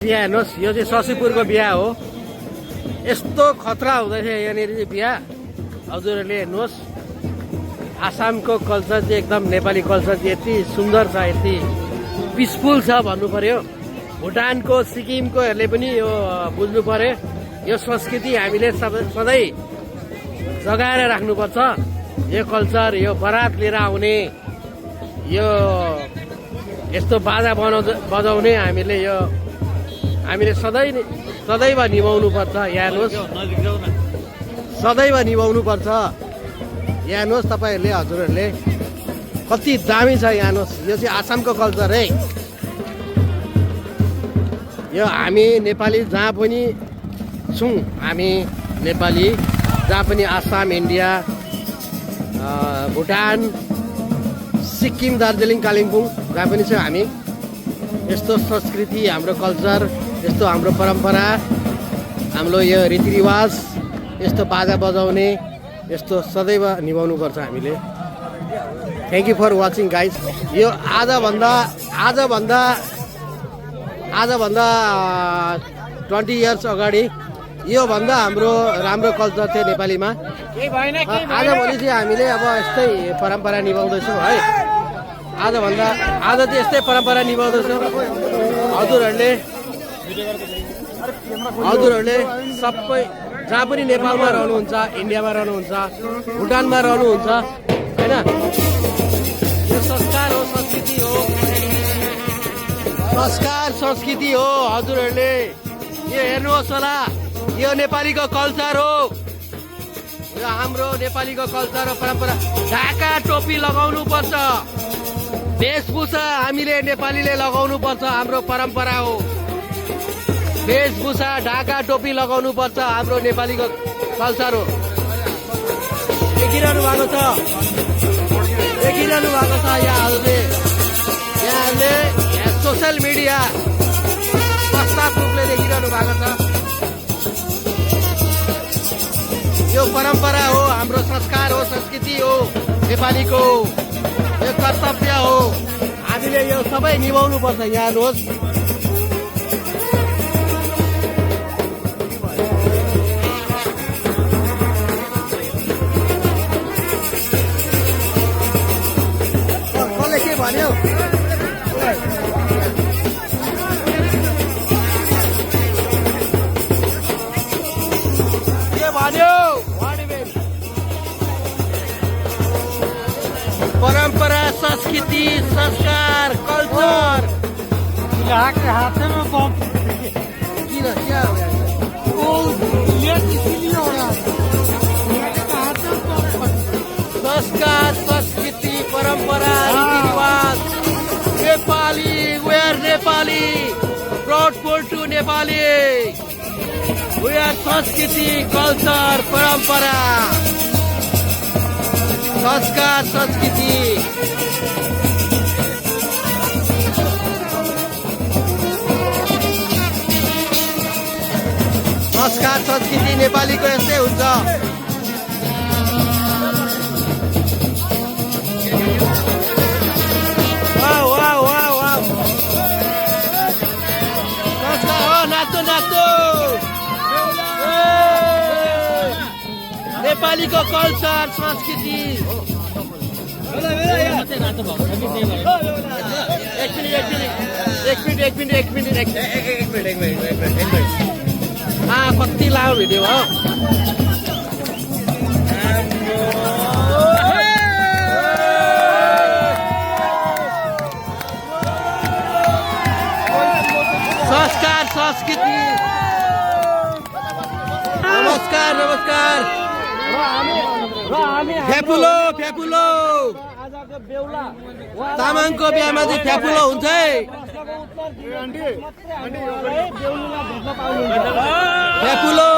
बिहा हेर्नुहोस्, यो चाहिँ शशीपुरको बिहा हो। यस्तो खतरा हुँदैछ यहाँनिर चाहिँ बिहा। हजुरहरूले हेर्नुहोस्, आसामको कल्चर चाहिँ एकदम नेपाली कल्चर चाहिँ यति सुन्दर छ, यति पिसफुल छ भन्नु पर्यो। भुटानको सिक्किमकोहरूले पनि यो बुझ्नु पर्यो। यो संस्कृति हामीले सधैँ जगाएर राख्नुपर्छ। यो कल्चर, यो बरात लिएर आउने, यो यस्तो बाजा बजाउने हामीले सदैव निभाउनु पर्छ। हेर्नुहोस्, सदैव निभाउनु पर्छ। हेर्नुहोस् तपाईँहरूले, हजुरहरूले कति दामी छ। हेर्नुहोस्, यो चाहिँ आसामको कल्चर है। यो हामी नेपाली जहाँ पनि छौँ, हामी नेपाली जहाँ पनि, आसाम, इन्डिया, भुटान, सिक्किम, दार्जिलिङ, कालिम्पोङ जहाँ पनि छ, हामी यस्तो संस्कृति, हाम्रो कल्चर, यस्तो हाम्रो परम्परा, हाम्रो यो रीतिरिवाज, यस्तो बाजा बजाउने, यस्तो सदैव निभाउनु पर्छ हामीले। Thank you for watching guys. यो आजभन्दा 20 इयर्स अगाडि योभन्दा हाम्रो राम्रो कल्चर थियो नेपालीमा। आजभोलि चाहिँ हामीले अब यस्तै परम्परा निभाउँदैछौँ है। आज चाहिँ यस्तै परम्परा निभाउँदैछौँ। हजुरहरूले सबै जहाँ पनि नेपालमा रहनुहुन्छ, इन्डियामा रहनुहुन्छ, भुटानमा रहनुहुन्छ होइन, यो संस्कार हो, संस्कृति हो, संस्कृति हो। हजुरहरूले यो हेर्नुहोस् होला, यो नेपालीको कल्चर हो। यो हाम्रो नेपालीको कल्चर हो, परम्परा। ढाका टोपी लगाउनु पर्छ, वेशभूषा हामीले नेपालीले लगाउनु पर्छ, हाम्रो परम्परा हो। वेशभूषा, ढाका टोपी लगाउनु पर्छ, हाम्रो नेपालीको कल्चर हो। देखिरहनु भएको छ यहाँहरूले सोसियल मिडिया प्रस्ताव रूपले देखिरहनु भएको छ। यो परम्परा हो, हाम्रो संस्कार हो, संस्कृति हो नेपालीको। यो कर्तव्य हो, हामीले यो सबै निभाउनु पर्छ। यहाँ हेर्नुहोस्, कसले के भन्यो? परंपरा, संस्कृति, संस्कार, कल्चर। यहाँ के हाथ में बम किन क्या हो यार? ये इसीलिए हो रहा है। यहाँ के हाथ में बम संस्कार, संस्कृति, परंपरा, रीतिरिवाज, Nepali, we are Nepali, proudful to Nepali, we are संस्कृति, कल्चर, परंपरा, संस्कार, संस्कृति। संस्कार, संस्कृति नेपालीको यस्तै हुन्छ। वाउ वाउ वाउ वाउ, संस्कार हो, नाच्नु नाच्नु। नेपालीको कल्चर, संस्कृति। एक मिनट कति लामो भिडियो हो। संस्कार, संस्कृति। नमस्कार, नमस्कार। फ्यापुलो, फ्यापुलो। तामाङको बिहामा चाहिँ फ्यापुलो हुन्छ है। फ्यापुलो।